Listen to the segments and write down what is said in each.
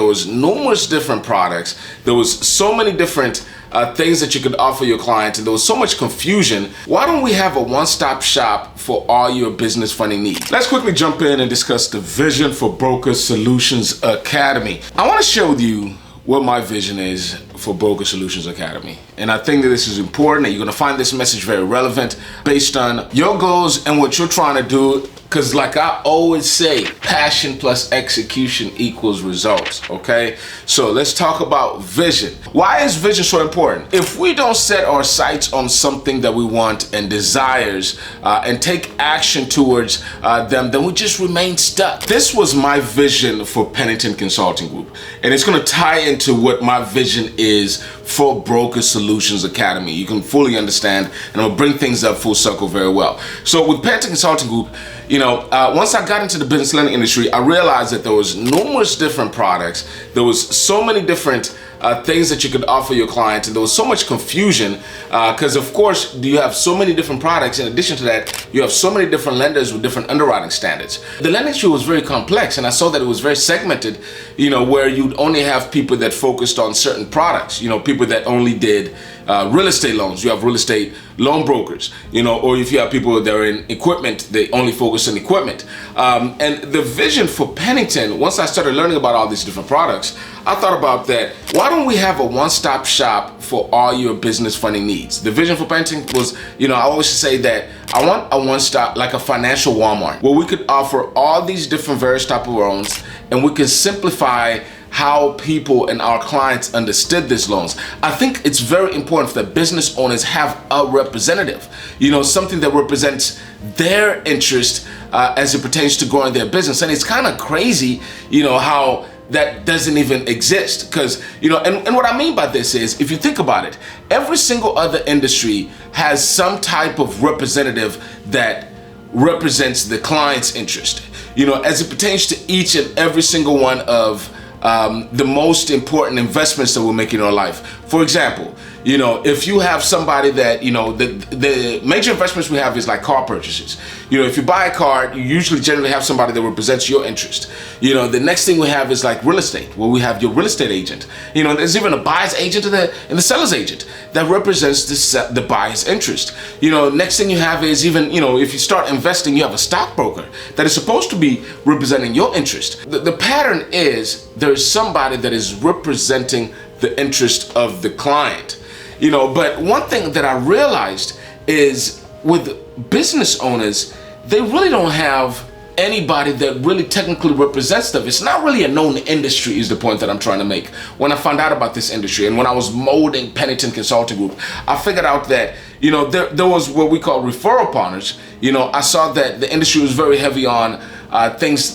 there was numerous different products. There was so many different things that you could offer your clients, and there was so much confusion. Why don't we have a one-stop shop for all your business funding needs? Let's quickly jump in and discuss the vision for Broker Solutions Academy. I want to share with you what my vision is for Broker Solutions Academy. And I think that this is important, and you're going to find this message very relevant based on your goals and what you're trying to do. Because like I always say, passion plus execution equals results, okay? So let's talk about vision. Why is vision so important? If we don't set our sights on something that we want and desires and take action towards them, then we just remain stuck. This was my vision for Pennington Consulting Group. And it's gonna tie into what my vision is for Broker Solutions Academy. You can fully understand, and I'll bring things up full circle very well. So with Pennington Consulting Group, once I got into the business lending industry, I realized that there was numerous different products. There was so many different things that you could offer your clients, and there was so much confusion because of course you have so many different products. In addition to that, you have so many different lenders with different underwriting standards. The lending industry was very complex, and I saw that it was very segmented, where you'd only have people that focused on certain products, people that only did real estate loans. You have real estate loan brokers, or if you have people that are in equipment, they only focus on equipment. And the vision for Pennington, once I started learning about all these different products, I thought about that. Why don't we have a one-stop shop for all your business funding needs? The vision for Pennington was, I always say that I want a one-stop, like a financial Walmart, where we could offer all these different various type of loans, and we can simplify how people and our clients understood these loans. I think it's very important that business owners have a representative, something that represents their interest as it pertains to growing their business. And it's kind of crazy, how that doesn't even exist. Because, and what I mean by this is, if you think about it, every single other industry has some type of representative that represents the client's interest, as it pertains to each and every single one of the most important investments that we'll make in our life. For example, if you have somebody that, the major investments we have is like car purchases. If you buy a car, you usually generally have somebody that represents your interest. The next thing we have is like real estate, where we have your real estate agent. There's even a buyer's agent and the seller's agent that represents the buyer's interest. Next thing you have is even, if you start investing, you have a stockbroker that is supposed to be representing your interest. The pattern is there's somebody that is representing the interest of the client. But one thing that I realized is with business owners, they really don't have anybody that really technically represents them. It's not really a known industry is the point that I'm trying to make. When I found out about this industry and when I was molding Pennington Consulting Group, I figured out that, there was what we call referral partners. I saw that the industry was very heavy on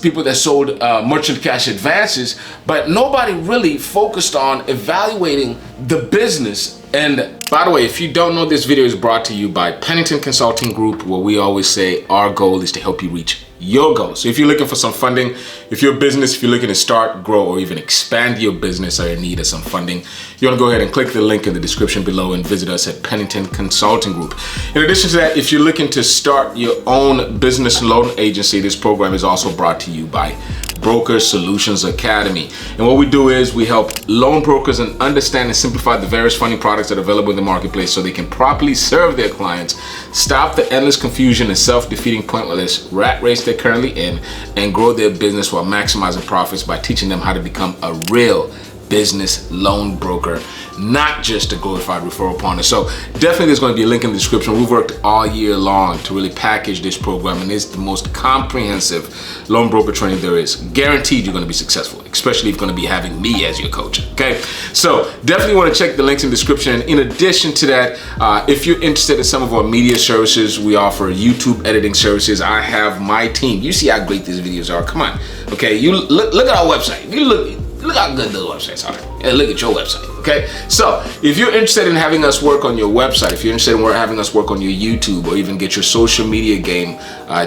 people that sold merchant cash advances, but nobody really focused on evaluating the business. And by the way, if you don't know, this video is brought to you by Pennington Consulting Group, where we always say our goal is to help you reach your goals. So if you're looking for some funding, if you're a business, if you're looking to start, grow, or even expand your business, or in need of some funding, you want to go ahead and click the link in the description below and visit us at Pennington Consulting Group. In addition to that, if you're looking to start your own business loan agency, this program is also brought to you by Broker Solutions Academy. And what we do is we help loan brokers and understand and simplify the various funding products that are available in the marketplace so they can properly serve their clients, stop the endless confusion and self-defeating pointless rat race they're currently in, and grow their business while maximizing profits by teaching them how to become a real business loan broker, not just a glorified referral partner. So definitely there's going to be a link in the description. We've worked all year long to really package this program, and it's the most comprehensive loan broker training there is. Guaranteed you're going to be successful, especially if you're going to be having me as your coach. Okay, so definitely want to check the links in the description. In addition to that, if you're interested in some of our media services, we offer YouTube editing services. I have my team. You see how great these videos are. Come on. Okay, you look at our website. You look how good those websites are. And look at your website, okay? So if you're interested in having us work on your website, if you're interested in having us work on your YouTube, or even get your social media game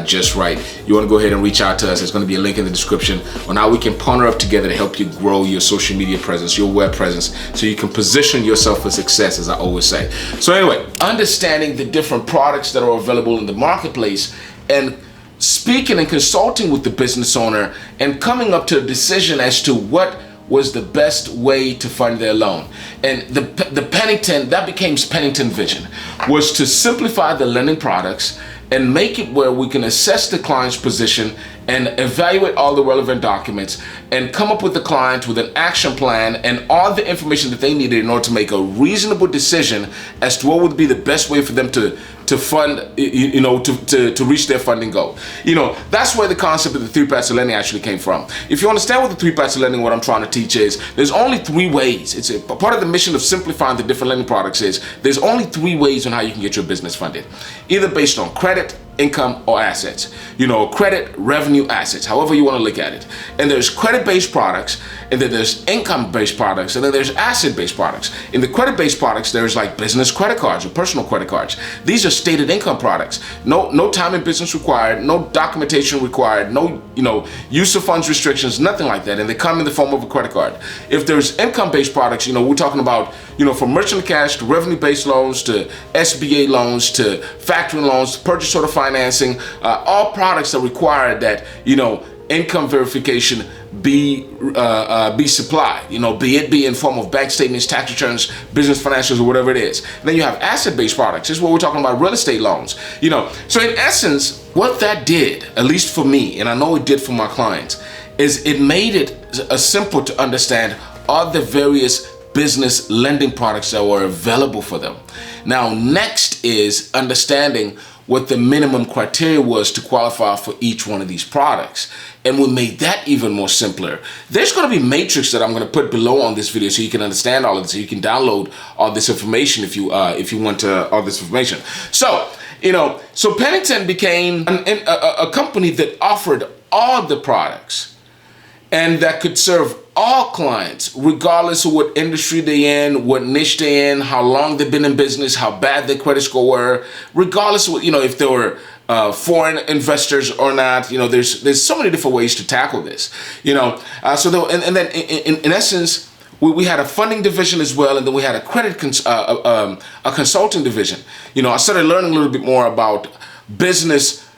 just right, you want to go ahead and reach out to us. There's going to be a link in the description on how we can partner up together to help you grow your social media presence, your web presence, so you can position yourself for success, as I always say. So anyway, understanding the different products that are available in the marketplace, and speaking and consulting with the business owner and coming up to a decision as to what was the best way to fund their loan. And the Pennington, that became Pennington vision, was to simplify the lending products and make it where we can assess the client's position and evaluate all the relevant documents and come up with the client with an action plan and all the information that they needed in order to make a reasonable decision as to what would be the best way for them to fund, to reach their funding goal. That's where the concept of the 3 parts of lending actually came from. If you understand what the 3 parts of lending, what I'm trying to teach is, there's only 3 ways. It's a part of the mission of simplifying the different lending products is, there's only 3 ways on how you can get your business funded. Either based on credit, income, or assets. Credit, revenue, assets, however you want to look at it. And there's credit-based products, and then there's income-based products, and then there's asset-based products. In the credit-based products, there's like business credit cards or personal credit cards. These are stated income products. No time in business required, no documentation required, no use of funds restrictions, nothing like that. And they come in the form of a credit card. If there's income-based products, we're talking about, from merchant cash to revenue-based loans to SBA loans to factoring loans, purchase order financing, all products that require that income verification be supplied, be in form of bank statements, tax returns, business financials, or whatever it is. And then you have asset-based products. This is what we're talking about, real estate loans. So in essence, what that did, at least for me, and I know it did for my clients, is it made it simple to understand all the various business lending products that were available for them. Now, next is understanding what the minimum criteria was to qualify for each one of these products. And we made that even more simpler. There's going to be matrix that I'm going to put below on this video so you can understand all of this, so you can download all this information if you want all this information. So, so Pennington became a company that offered all the products and that could serve all clients, regardless of what industry they're in, what niche they're in, how long they've been in business, how bad their credit score were, regardless of what, if they were foreign investors or not. There's so many different ways to tackle this. And then in essence, we had a funding division as well, and then we had a credit a consulting division. I started learning a little bit more about business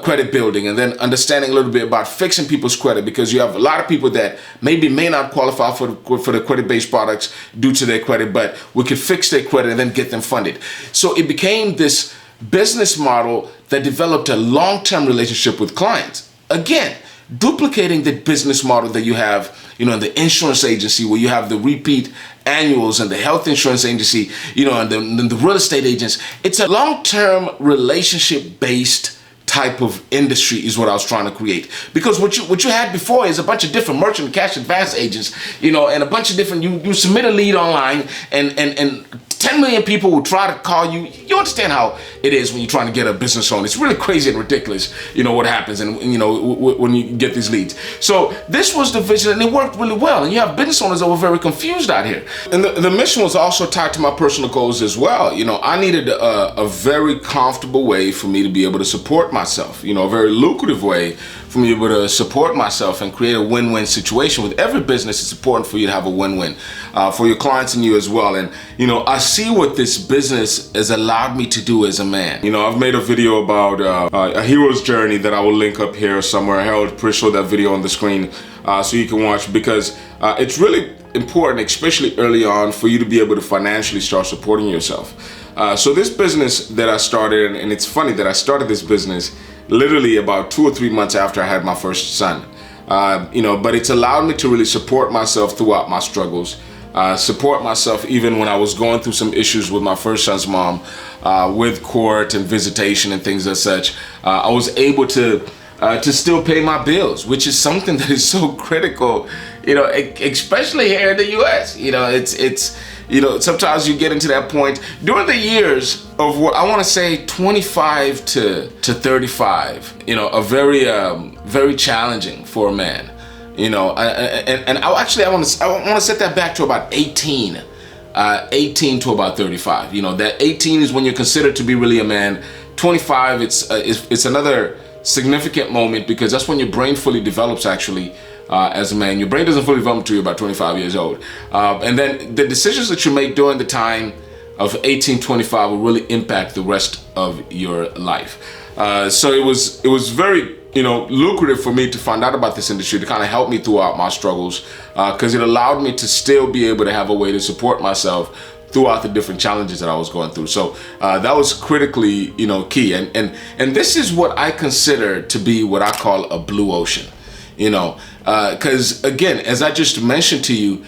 credit building, and then understanding a little bit about fixing people's credit, because you have a lot of people that may not qualify for the credit-based products due to their credit, but we could fix their credit and then get them funded. So it became this business model that developed a long-term relationship with clients. Again, duplicating the business model that you have, in the insurance agency, where you have the repeat annuals, and the health insurance agency, and the real estate agents. It's a long-term relationship-based type of industry is what I was trying to create. Because what you had before is a bunch of different merchant cash advance agents, and a bunch of different, you submit a lead online, and 10 million people will try to call you. You understand how it is when you're trying to get a business on. It's really crazy and ridiculous, what happens, and when you get these leads. So this was the vision, and it worked really well. And you have business owners that were very confused out here. And the mission was also tied to my personal goals as well. I needed a very comfortable way for me to be able to support myself. A very lucrative way for me to be able to support myself and create a win-win situation. With every business, it's important for you to have a win-win for your clients and you as well. And I see what this business has allowed me to do as a man. I've made a video about a hero's journey that I will link up here somewhere. Harold, please show that video on the screen so you can watch, because it's really important, especially early on, for you to be able to financially start supporting yourself. So this business that I started, and it's funny that I started this business literally about 2 or 3 months after I had my first son. But it's allowed me to really support myself throughout my struggles, support myself even when I was going through some issues with my first son's mom, with court and visitation and things as such. I was able to still pay my bills, which is something that is so critical, especially here in the US. Sometimes you get into that point during the years of what I want to say 25 to 35, are very challenging for a man, and I want to set that back to about 18 to about 35. That 18 is when you're considered to be really a man. 25, it's another significant moment, because that's when your brain fully develops actually. As a man, your brain doesn't fully develop until you're about 25 years old. And then the decisions that you make during the time of 18, 25 will really impact the rest of your life. So it was very lucrative for me to find out about this industry, to kind of help me throughout my struggles, because it allowed me to still be able to have a way to support myself throughout the different challenges that I was going through. So that was critically, key. And this is what I consider to be what I call a blue ocean, because again, as I just mentioned to you,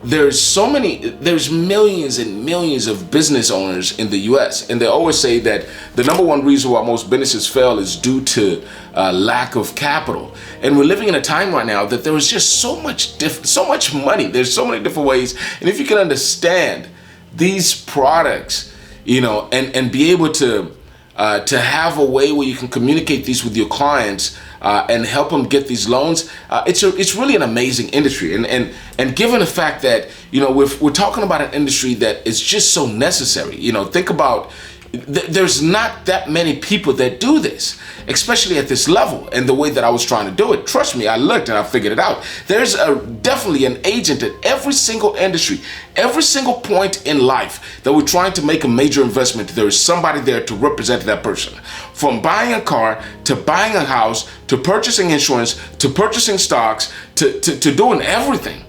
there's millions and millions of business owners in the US, and they always say that the number one reason why most businesses fail is due to lack of capital. And we're living in a time right now that there is just so much money. There's so many different ways, and if you can understand these products, and be able to have a way where you can communicate these with your clients and help them get these loans, it's really an amazing industry. And given the fact that we're talking about an industry that is just so necessary. Think about, there's not that many people that do this, especially at this level and the way that I was trying to do it. Trust me, I looked and I figured it out. There's definitely an agent at every single industry, every single point in life that we're trying to make a major investment. There is somebody there to represent that person. From buying a car, to buying a house, to purchasing insurance, to purchasing stocks, to doing everything.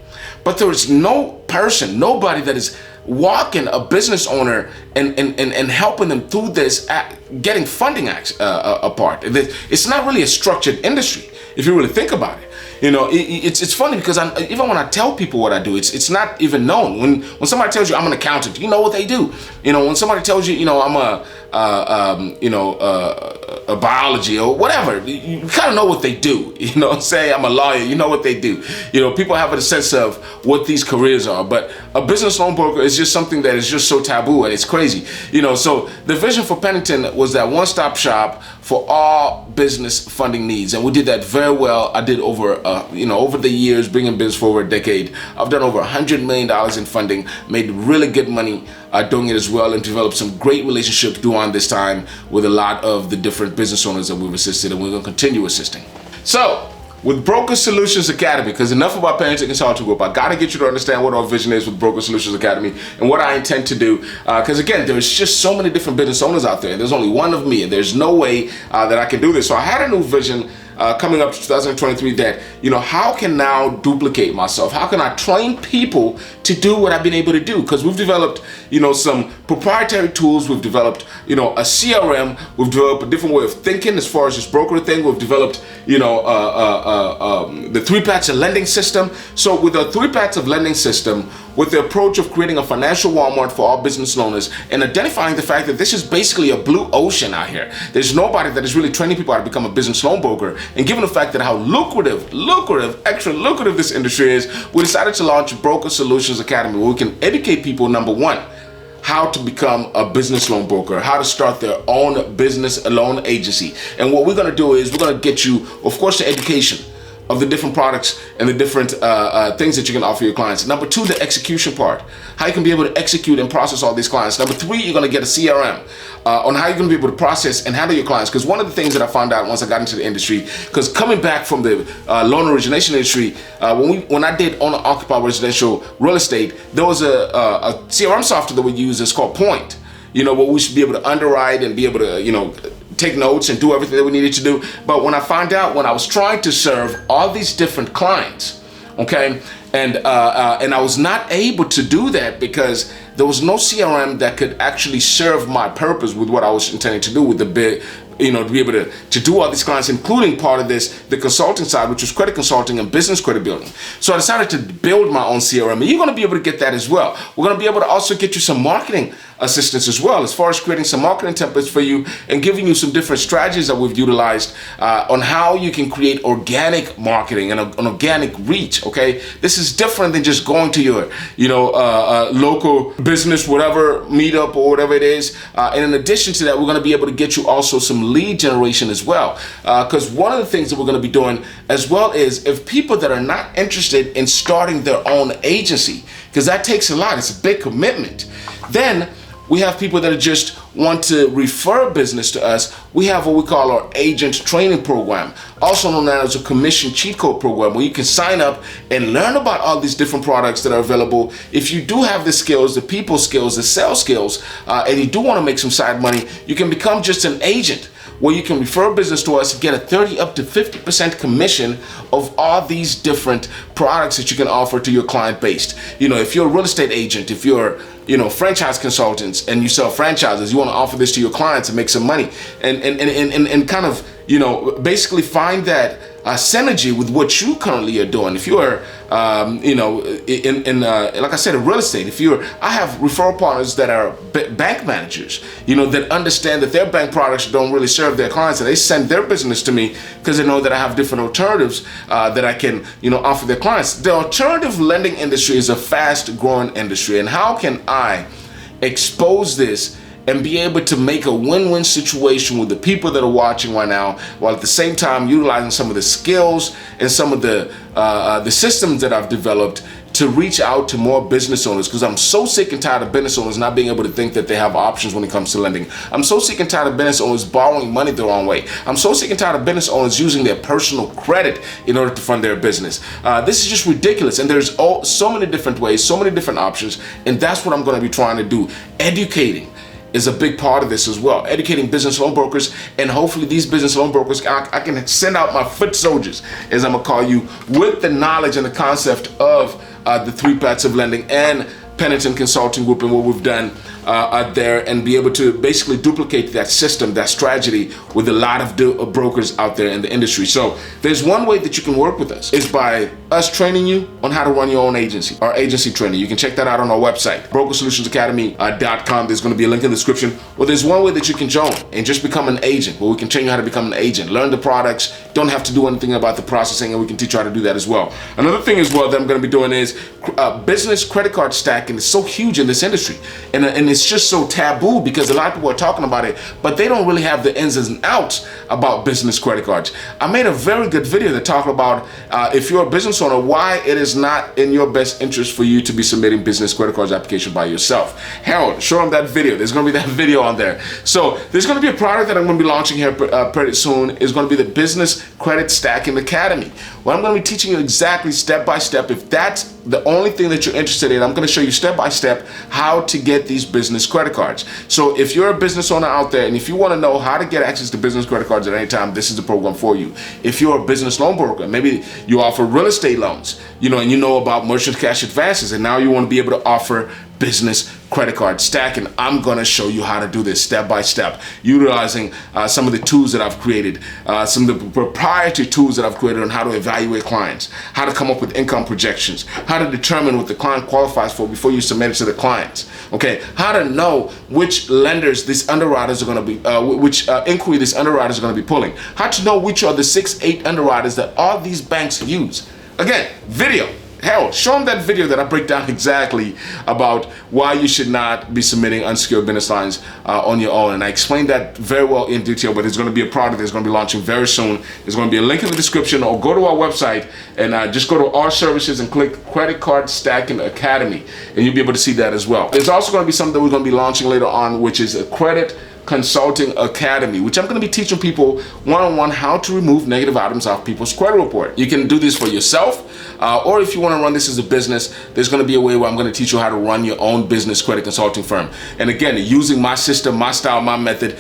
But there is nobody that is walking a business owner and helping them through this, getting funding apart. It's not really a structured industry, if you really think about it. It's funny because even when I tell people what I do, it's not even known. When somebody tells you I'm an accountant, you know what they do. When somebody tells you, I'm a biology or whatever, you kind of know what they do. Say I'm a lawyer, you know what they do. People have a sense of what these careers are, but a business loan broker is just something that is just so taboo, and it's crazy. So the vision for Pennington was that one-stop shop for all business funding needs, and we did that very well. I did over the years, bringing business for over a decade, I've done over $100 million in funding, made really good money doing it as well, and developed some great relationships during this time with a lot of the different business owners that we've assisted, and we're going to continue assisting. So with Broker Solutions Academy, because enough about Pennington Consulting Group, I got to get you to understand what our vision is with Broker Solutions Academy and what I intend to do. Because again, there's just so many different business owners out there, and there's only one of me, and there's no way that I can do this. So I had a new vision coming up to 2023 that, how can now duplicate myself? How can I train people to do what I've been able to do? Because we've developed, some proprietary tools. We've developed, a CRM. We've developed a different way of thinking as far as this broker thing. We've developed, the 3 parts of lending system. So with the 3 parts of lending system, with the approach of creating a financial Walmart for all business owners, and identifying the fact that this is basically a blue ocean out here. There's nobody that is really training people how to become a business loan broker. And given the fact that how extra lucrative this industry is, we decided to launch Broker Solutions Academy, where we can educate people, number one, how to become a business loan broker, how to start their own business loan agency. And what we're going to do is we're going to get you, of course, the education of the different products and the different things that you can offer your clients. Number 2, the execution part, how you can be able to execute and process all these clients. Number 3, you're going to get a CRM on how you're going to be able to process and handle your clients. Because one of the things that I found out once I got into the industry, because coming back from the loan origination industry, when I did owner-occupied residential real estate, there was a CRM software that we use that's called Point. Where we should be able to underwrite and be able to, take notes and do everything that we needed to do. But when I found out, when I was trying to serve all these different clients, okay, and I was not able to do that because there was no CRM that could actually serve my purpose with what I was intending to do with the big, to be able to do all these clients, including part of this, the consulting side, which was credit consulting and business credit building. So I decided to build my own CRM, and you're going to be able to get that as well. We're going to be able to also get you some marketing assistance as well, as far as creating some marketing templates for you and giving you some different strategies that we've utilized on how you can create organic marketing and an organic reach. Okay, this is different than just going to your local business, whatever meetup or whatever it is. And in addition to that, we're going to be able to get you also some lead generation as well, because one of the things that we're going to be doing as well is if people that are not interested in starting their own agency, because that takes a lot, it's a big commitment, then we have people that just want to refer business to us. We have what we call our agent training program, also known as a commission cheat code program, where you can sign up and learn about all these different products that are available. If you do have the skills, the people skills, the sales skills, and you do want to make some side money, you can become just an agent where you can refer a business to us and get a 30 up to 50% commission of all these different products that you can offer to your client base. You know, if you're a real estate agent, if you're, you know, franchise consultants and you sell franchises, you want to offer this to your clients and make some money and kind of, you know, basically find that synergy with what you currently are doing. If you're, you know, like I said, in real estate, I have referral partners that are bank managers, you know, that understand that their bank products don't really serve their clients, and they send their business to me because they know that I have different alternatives that I can, you know, offer their clients. The alternative lending industry is a fast growing industry, and how can I expose this and be able to make a win-win situation with the people that are watching right now, while at the same time utilizing some of the skills and some of the systems that I've developed to reach out to more business owners, because I'm so sick and tired of business owners not being able to think that they have options when it comes to lending. I'm so sick and tired of business owners borrowing money the wrong way. I'm so sick and tired of business owners using their personal credit in order to fund their business. This is just ridiculous, and there's so many different ways, so many different options, and that's what I'm going to be trying to do. Educating is a big part of this as well. Educating business loan brokers, and hopefully these business loan brokers, I can send out my foot soldiers, as I'm gonna call you, with the knowledge and the concept of the 3 parts of lending and Pennington Consulting Group and what we've done there, and be able to basically duplicate that system, that strategy with a lot of brokers out there in the industry. So there's one way that you can work with us is by us training you on how to run your own agency, our agency training. You can check that out on our website, brokersolutionsacademy.com. There's going to be a link in the description. Well, there's one way that you can join and just become an agent, where we can train you how to become an agent, learn the products, don't have to do anything about the processing, and we can teach you how to do that as well. Another thing as well that I'm going to be doing is business credit card stacking is so huge in this industry, and it's just so taboo because a lot of people are talking about it, but they don't really have the ins and outs about business credit cards. I made a very good video that talked about if you're a business owner, why it is not in your best interest for you to be submitting business credit cards application by yourself. Harold, show them that video. There's going to be that video on there. So there's going to be a product that I'm going to be launching here pretty soon. Is going to be the Business Credit Stacking Academy, where I'm going to be teaching you exactly step by step. If that's the only thing that you're interested in, I'm going to show you step by step how to get these business credit cards. So if you're a business owner out there, and if you want to know how to get access to business credit cards at any time, this is the program for you. If you're a business loan broker, maybe you offer real estate loans, you know, and you know about merchant cash advances, and now you want to be able to offer business credit card stacking, I'm going to show you how to do this step by step, utilizing some of the tools that I've created, some of the proprietary tools that I've created on how to evaluate clients, how to come up with income projections, how to determine what the client qualifies for before you submit it to the clients. Okay, how to know which lenders these underwriters are going to be, which inquiry these underwriters are going to be pulling, how to know which are the 6-8 underwriters that all these banks use. Again, video. Hell, show them that video that I break down exactly about why you should not be submitting unsecured business lines on your own. And I explained that very well in detail, but there's going to be a product that's going to be launching very soon. There's going to be a link in the description, or go to our website and just go to our services and click Credit Card Stacking Academy, and you'll be able to see that as well. There's also going to be something that we're going to be launching later on, which is a Credit Consulting Academy, which I'm going to be teaching people one-on-one how to remove negative items off people's credit report. You can do this for yourself, or if you want to run this as a business, there's going to be a way where I'm going to teach you how to run your own business credit consulting firm. And again, using my system, my style, my method.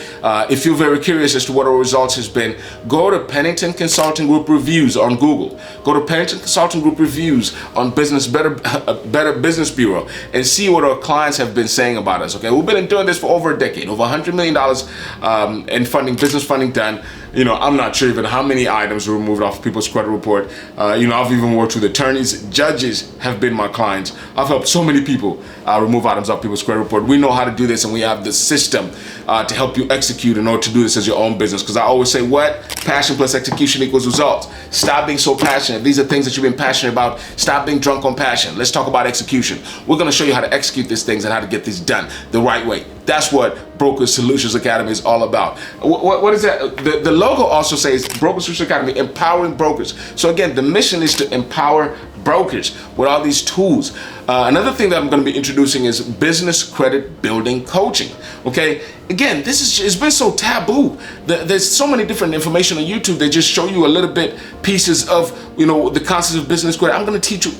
If you're very curious as to what our results has been, go to Pennington Consulting Group Reviews on Google. Go to Pennington Consulting Group Reviews on Better Business Bureau, and see what our clients have been saying about us. Okay, we've been doing this for over a decade, over $100 million in funding, business funding done. You know, I'm not sure even how many items were removed off people's credit report. You know, I've even worked with attorneys, judges have been my clients. I've helped so many people remove items off people's credit report. We know how to do this, and we have the system to help you execute in order to do this as your own business. Because I always say, what? Passion plus execution equals results. Stop being so passionate. These are things that you've been passionate about. Stop being drunk on passion. Let's talk about execution. We're going to show you how to execute these things and how to get these done the right way. That's what Broker Solutions Academy is all about. What is that? The logo also says Broker Solutions Academy, empowering brokers. So again, the mission is to empower brokers with all these tools. Another thing that I'm going to be introducing is business credit building coaching. Okay, again, it's been so taboo. There's so many different information on YouTube. They just show you a little bit pieces of, you know, the concept of business credit. I'm going to teach you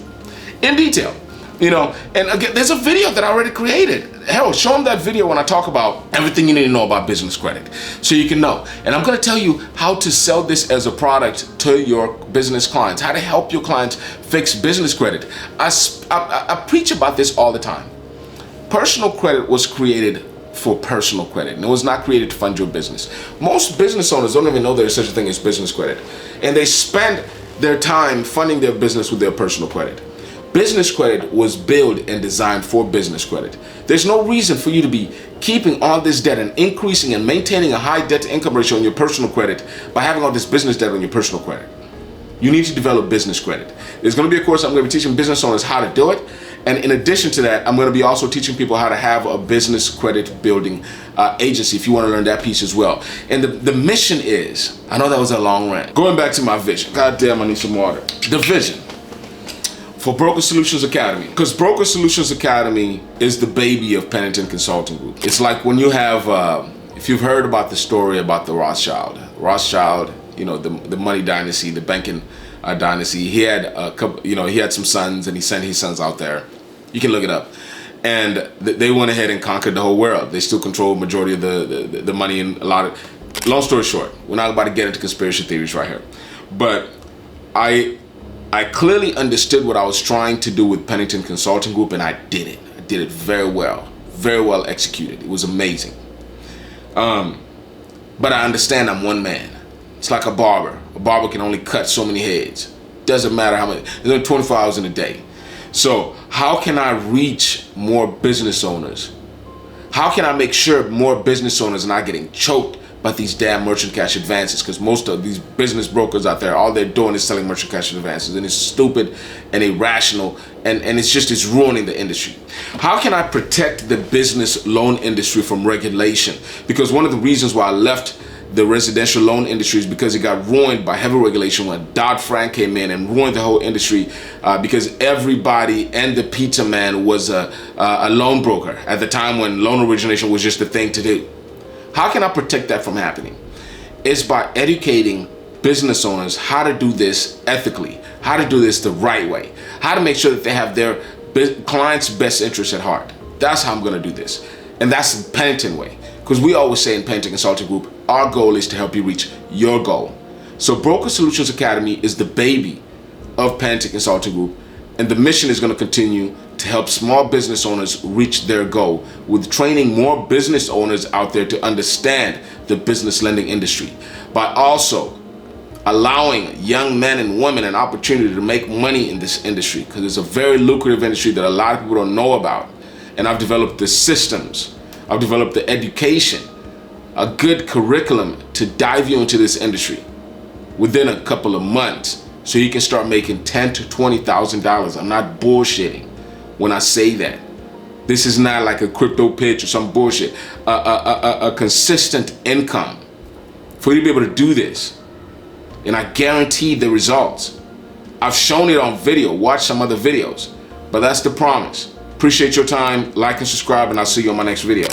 in detail You know, and again, there's a video that I already created. Hell, show them that video when I talk about everything you need to know about business credit, so you can know. And I'm going to tell you how to sell this as a product to your business clients, how to help your clients fix business credit. I preach about this all the time. Personal credit was created for personal credit, and it was not created to fund your business. Most business owners don't even know there's such a thing as business credit, and they spend their time funding their business with their personal credit. Business credit was built and designed for business credit. There's no reason for you to be keeping all this debt and increasing and maintaining a high debt to income ratio on your personal credit by having all this business debt on your personal credit. You need to develop business credit. There's going to be a course I'm going to be teaching business owners how to do it. And in addition to that, I'm going to be also teaching people how to have a business credit building agency if you want to learn that piece as well. And the mission is, I know that was a long rant. Going back to my vision. God damn, I need some water. The vision for Broker Solutions Academy, because Broker Solutions Academy is the baby of Pennington Consulting Group. It's like when you have, if you've heard about the story about the Rothschild, you know, the money dynasty, the banking dynasty. He had a couple, you know, he had some sons, and he sent his sons out there. You can look it up. And they went ahead and conquered the whole world. They still control the majority of the money and a lot of, long story short, we're not about to get into conspiracy theories right here. But I clearly understood what I was trying to do with Pennington Consulting Group, and I did it. I did it very well executed. It was amazing. But I understand I'm one man. It's like a barber. A barber can only cut so many heads. Doesn't matter how many. There's only 24 hours in a day. So how can I reach more business owners? How can I make sure more business owners are not getting choked by these damn merchant cash advances? Because most of these business brokers out there, all they're doing is selling merchant cash advances, and it's stupid and irrational, and it's ruining the industry. How can I protect the business loan industry from regulation? Because one of the reasons why I left the residential loan industry is because it got ruined by heavy regulation when Dodd-Frank came in and ruined the whole industry, because everybody and the pizza man was a loan broker at the time when loan origination was just the thing to do. How can I protect that from happening? It's by educating business owners how to do this ethically, how to do this the right way, how to make sure that they have their clients' best interests at heart. That's how I'm going to do this. And that's the Pennington way. Because we always say in Pennington Consulting Group, our goal is to help you reach your goal. So Broker Solutions Academy is the baby of Pennington Consulting Group, and the mission is going to continue to help small business owners reach their goal with training more business owners out there to understand the business lending industry, by also allowing young men and women an opportunity to make money in this industry, because it's a very lucrative industry that a lot of people don't know about. And I've developed the systems, I've developed the education, a good curriculum to dive you into this industry within a couple of months, so you can start making $10,000 to $20,000. I'm not bullshitting when I say that. This is not like a crypto pitch or some bullshit. A consistent income for you to be able to do this, and I guarantee the results. I've shown it on video. Watch some other videos, but that's the promise. Appreciate your time. Like and subscribe, and I'll see you on my next video.